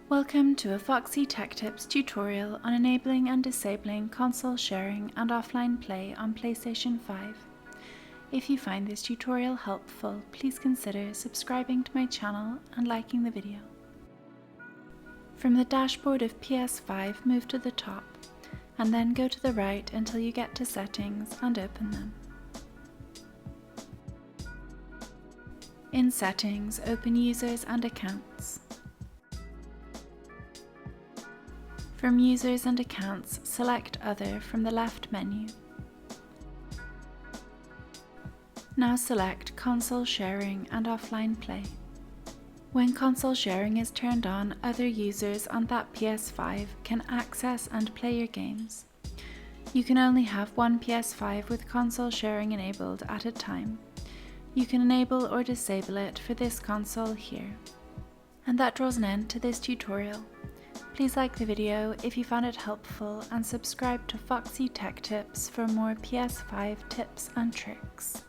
Welcome to a Foxy Tech Tips tutorial on enabling and disabling console sharing and offline play on PlayStation 5. If you find this tutorial helpful, please consider subscribing to my channel and liking the video. From the dashboard of PS5, move to the top, and then go to the right until you get to Settings and open them. In Settings, open Users and Accounts. From Users and Accounts, select Other from the left menu. Now select Console Sharing and Offline Play. When console sharing is turned on, other users on that PS5 can access and play your games. You can only have one PS5 with console sharing enabled at a time. You can enable or disable it for this console here. And that draws an end to this tutorial. Please like the video if you found it helpful and subscribe to Foxy Tech Tips for more PS5 tips and tricks.